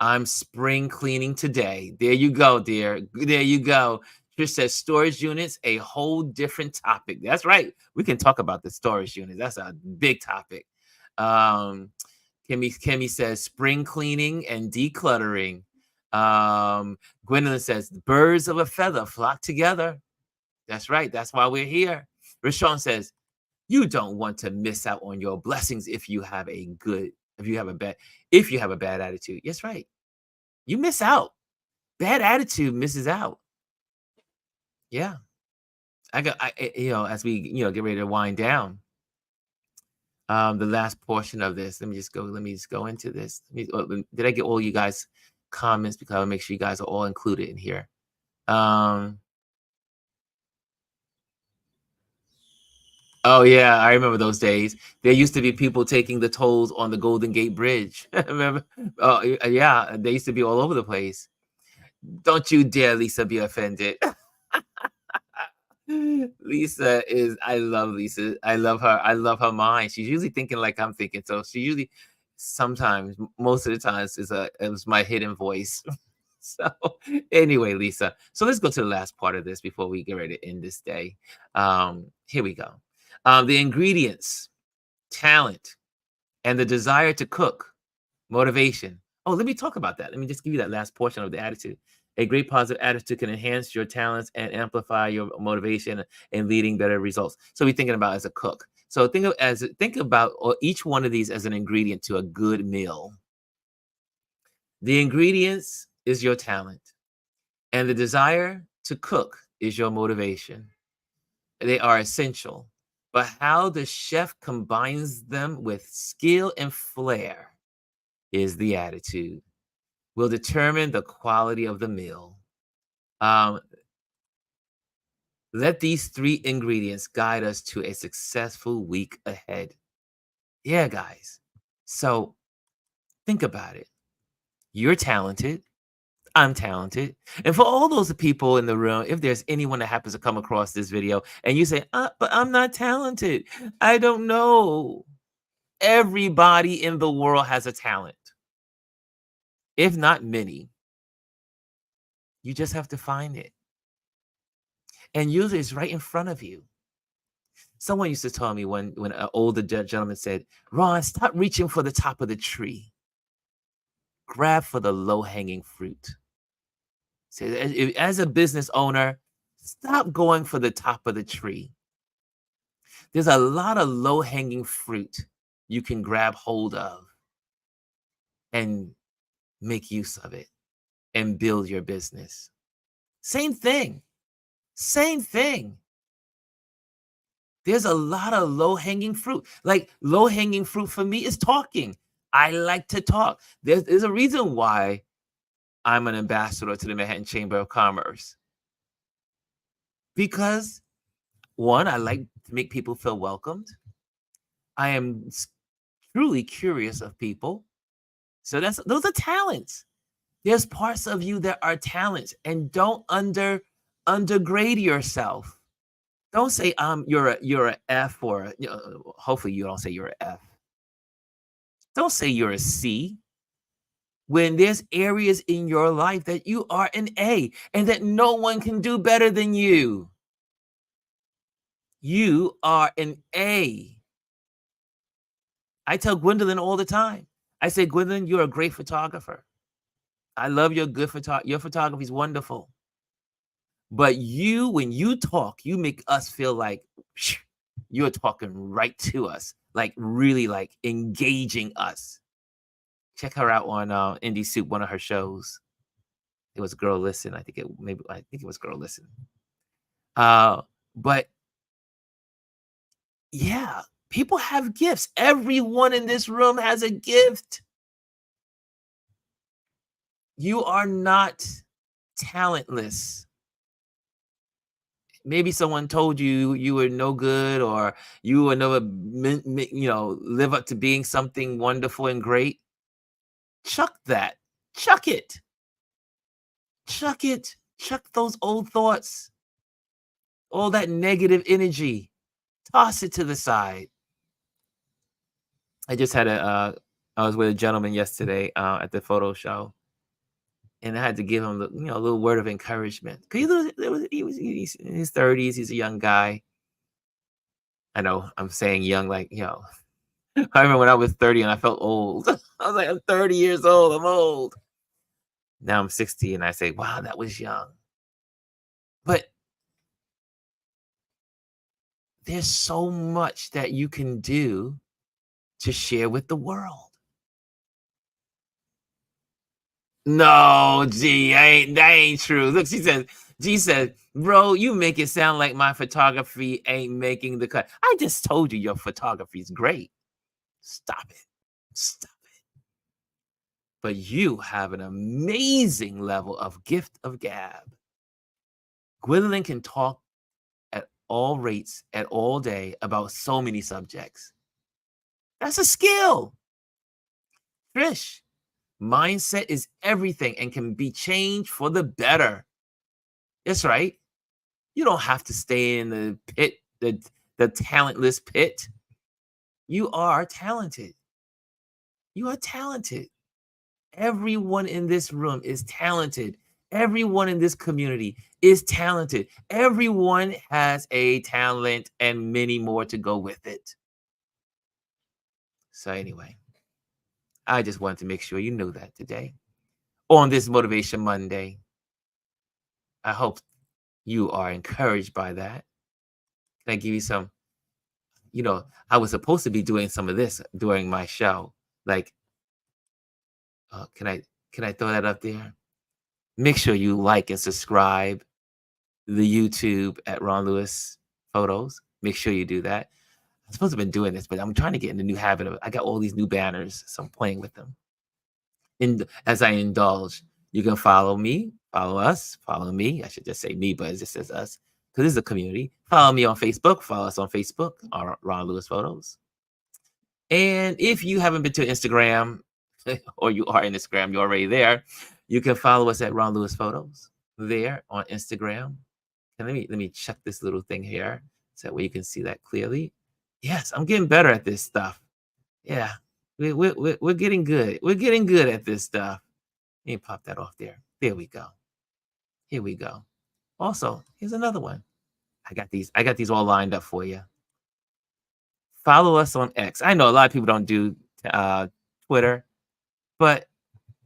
I'm spring cleaning today. There you go, dear. There you go. Trish says storage units, a whole different topic. That's right. We can talk about the storage units. That's a big topic. Kemi says spring cleaning and decluttering. Gwendolyn says birds of a feather flock together. That's right. That's why we're here. Rashawn says you don't want to miss out on your blessings if you have a bad attitude. That's right. You miss out. Bad attitude misses out. Yeah. As we get ready to wind down. The last portion of this. Let me just go into this. Did I get all you guys comments? Because I'll make sure you guys are all included in here. Oh yeah, I remember those days. There used to be people taking the tolls on the Golden Gate Bridge. Remember? Oh yeah, they used to be all over the place. Don't you dare, Lisa, be offended. Lisa is I love Lisa. I love her. I love her mind. She's usually thinking like I'm thinking. So she usually sometimes most of the times it was my hidden voice. So anyway, Lisa. So let's go to the last part of this before we get ready to end this day. Here we go. The ingredients, talent, and the desire to cook, motivation. Oh, let me talk about that. Let me just give you that last portion of the attitude. A great positive attitude can enhance your talents and amplify your motivation in leading better results. So we're thinking about as a cook. So think about each one of these as an ingredient to a good meal. The ingredients is your talent, and the desire to cook is your motivation. They are essential, but how the chef combines them with skill and flair is the attitude. Will determine the quality of the meal. Um, let these three ingredients guide us to a successful week ahead. Yeah, guys. So think about it. You're talented. I'm talented. And for all those people in the room, if there's anyone that happens to come across this video and you say, but I'm not talented, I don't know. Everybody in the world has a talent, if not many. You just have to find it. And usually it's right in front of you. Someone used to tell me when an older gentleman said, "Ron, stop reaching for the top of the tree. Grab for the low-hanging fruit." So as a business owner, stop going for the top of the tree. There's a lot of low-hanging fruit you can grab hold of and make use of it and build your business. Same thing. Same thing. There's a lot of low-hanging fruit. Like, low-hanging fruit for me is talking. I like to talk. There's a reason why I'm an ambassador to the Manhattan Chamber of Commerce. Because, one, I like to make people feel welcomed. I am truly curious of people. So those are talents. There's parts of you that are talents, and don't undergrade yourself. Don't say you're a F or hopefully you don't say you're a F. Don't say you're a C when there's areas in your life that you are an A and that no one can do better than you. You are an A. I tell Gwendolyn all the time. I say, Gwendolyn, you're a great photographer. I love your your photography is wonderful. But when you talk, you make us feel like you're talking right to us, like really like engaging us. Check her out on Indie Soup, one of her shows. It was Girl Listen. I think it was Girl Listen. But yeah, people have gifts. Everyone in this room has a gift. You are not talentless. Maybe someone told you you were no good or you will never live up to being something wonderful and great. Chuck that. Chuck it. Chuck it. Chuck those old thoughts. All that negative energy. Toss it to the side. I just had I was with a gentleman yesterday at the photo show, and I had to give him a little word of encouragement. Cause he's in his 30s. He's a young guy. I know I'm saying young, like I remember when I was 30 and I felt old. I was like, I'm 30 years old. I'm old. Now I'm 60 and I say, wow, that was young. But there's so much that you can do to share with the world. No, G, that ain't true. Look, G said, bro, you make it sound like my photography ain't making the cut. I just told you your photography is great. Stop it. Stop it. But you have an amazing level of gift of gab. Gwendolyn can talk at all rates, at all day about so many subjects. That's a skill. Trish, Mindset is everything and can be changed for the better. That's right. You don't have to stay in the pit, the talentless pit. You are talented. You are talented. Everyone in this room is talented. Everyone in this community is talented. Everyone has a talent and many more to go with it. So, anyway, I just wanted to make sure you knew that today on this Motivation Monday. I hope you are encouraged by that. Can I give you some? I was supposed to be doing some of this during my show. Like, can I throw that up there? Make sure you like and subscribe the YouTube at Ron Lewis Photos. Make sure you do that. I'm supposed to have been doing this, but I'm trying to get in the new habit of it. I got all these new banners, so I'm playing with them. And as I indulge, you can follow me, follow us, follow me. I should just say me, but it just says us because this is a community. Follow me on Facebook. Follow us on Facebook, Ron Lewis Photos. And if you haven't been to Instagram or you are in Instagram, you're already there. You can follow us at Ron Lewis Photos there on Instagram. And let me check this little thing here so that way you can see that clearly. Yes, I'm getting better at this stuff. Yeah, we're getting good. We're getting good at this stuff. Let me pop that off there. There we go. Here we go. Also, here's another one. I got these all lined up for you. Follow us on X. I know a lot of people don't do Twitter, but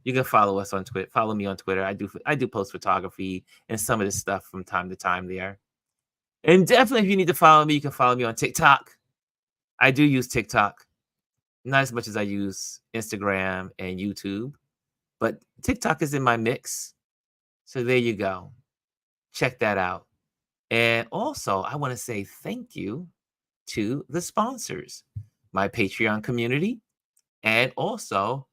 you can follow us on Twitter. Follow me on Twitter. I do post photography and some of this stuff from time to time there. And definitely, if you need to follow me, you can follow me on TikTok. I do use TikTok, not as much as I use Instagram and YouTube, but TikTok is in my mix. So there you go. Check that out. And also, I want to say thank you to the sponsors, my Patreon community, and also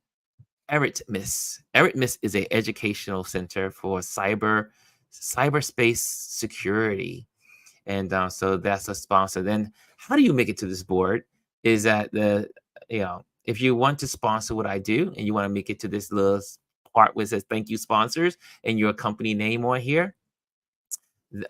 Eritmis. Eritmis is an educational center for cyberspace security. And so that's a sponsor. Then how do you make it to this board? Is that if you want to sponsor what I do and you want to make it to this little part where it says thank you sponsors and your company name on here,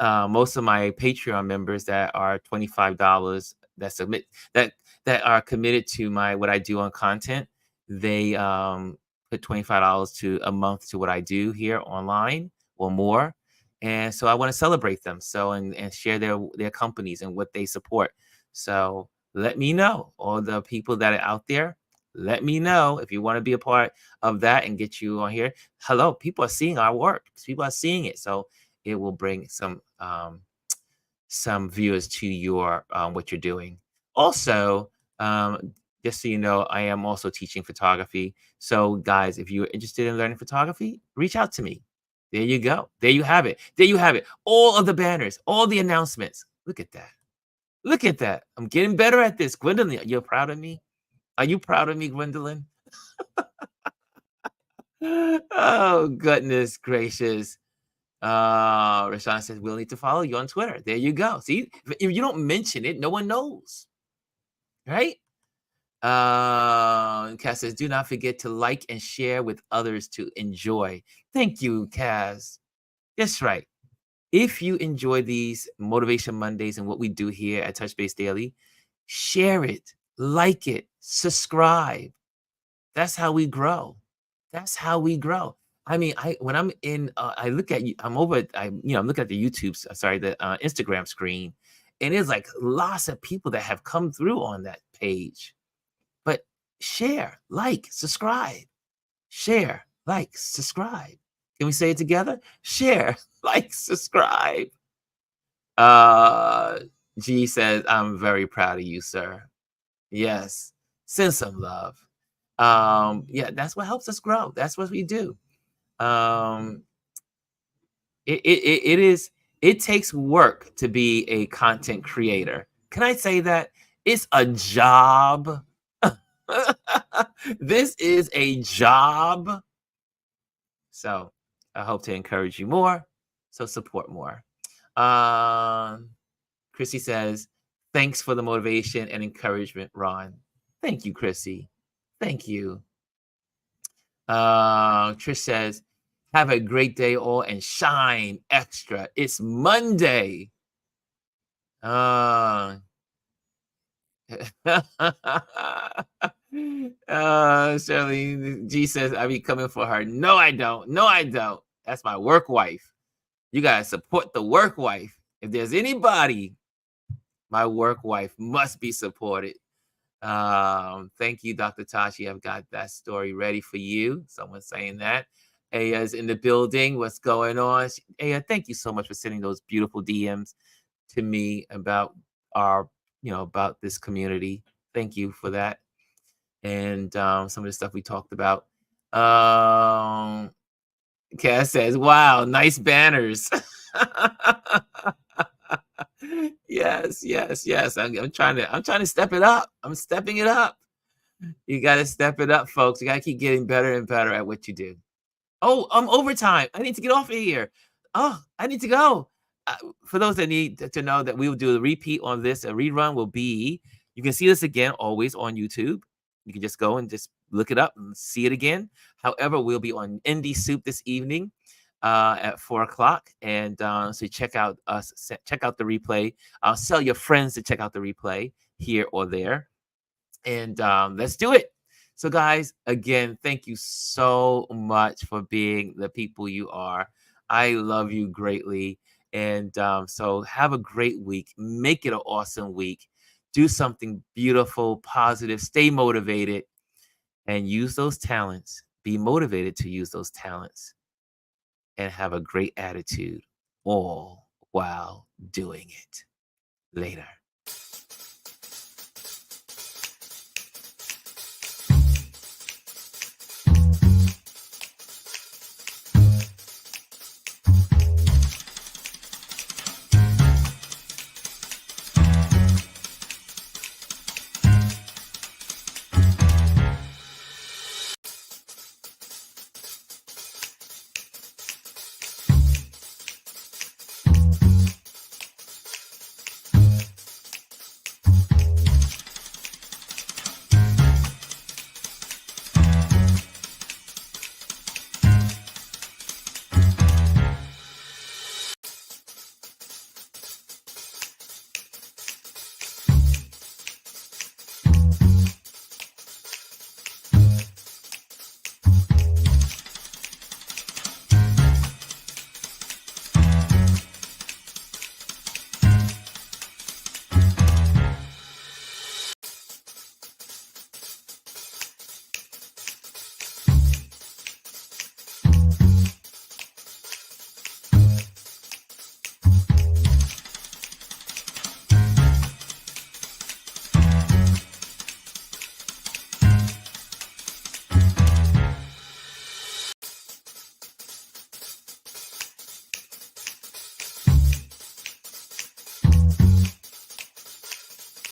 most of my Patreon members that are $25 that submit that are committed to my what I do on content, they put $25 to a month to what I do here online or more. And so I want to celebrate them. So and share their companies and what they support. So let me know, all the people that are out there. Let me know if you want to be a part of that and get you on here. Hello, people are seeing our work. People are seeing it. So it will bring some viewers to your what you're doing. Also, just so you know, I am also teaching photography. So, guys, if you're interested in learning photography, reach out to me. There you go. There you have it. There you have it. All of the banners, all the announcements. Look at that. Look at that. I'm getting better at this. Gwendolyn, you're proud of me? Are you proud of me, Gwendolyn? Oh, goodness gracious. Rashawn says, we'll need to follow you on Twitter. There you go. See, if you don't mention it, no one knows. Right? Cass says, do not forget to like and share with others to enjoy. Thank you, Cass. That's right. If you enjoy these Motivation Mondays and what we do here at Touch Base Daily, share it, like it, subscribe. That's how we grow. That's how we grow. I mean, when I'm in, I look at you. I'm over. I'm looking at the YouTube. Sorry, the Instagram screen, and there's like lots of people that have come through on that page. But share, like, subscribe, share, like, subscribe. Can we say it together? Share, like, subscribe. Uh, G says, I'm very proud of you, sir. Yes, send some love. Yeah, that's what helps us grow. That's what we do. Um, it takes work to be a content creator. Can I say that? It's a job. This is a job. So I hope to encourage you more. So support more. Chrissy says, thanks for the motivation and encouragement, Ron. Thank you, Chrissy. Thank you. Trish says, have a great day all and shine extra. It's Monday. Uh, Shirley G says, I be coming for her. No, I don't. No, I don't. That's my work wife. You gotta support the work wife. If there's anybody, my work wife must be supported. Thank you, Dr. Tashi. I've got that story ready for you. Someone's saying that. Aya's in the building. What's going on? Aya, thank you so much for sending those beautiful DMs to me about our, about this community. Thank you for that. And some of the stuff we talked about. Cass says, wow, nice banners. Yes, yes, yes. I'm trying to step it up. I'm stepping it up. You got to step it up, folks. You got to keep getting better and better at what you do. Oh, overtime. I need to get off of here. Oh, I need to go. For those that need to know that we will do a repeat on this, a rerun will be, you can see this again always on YouTube. You can just go and just look it up and see it again. However, we'll be on Indie Soup this evening at 4 o'clock. And so check out us, check out the replay. Tell your friends to check out the replay here or there. And let's do it. So, guys, again, thank you so much for being the people you are. I love you greatly. And so have a great week. Make it an awesome week. Do something beautiful, positive, stay motivated, and use those talents. Be motivated to use those talents and have a great attitude all while doing it. Later.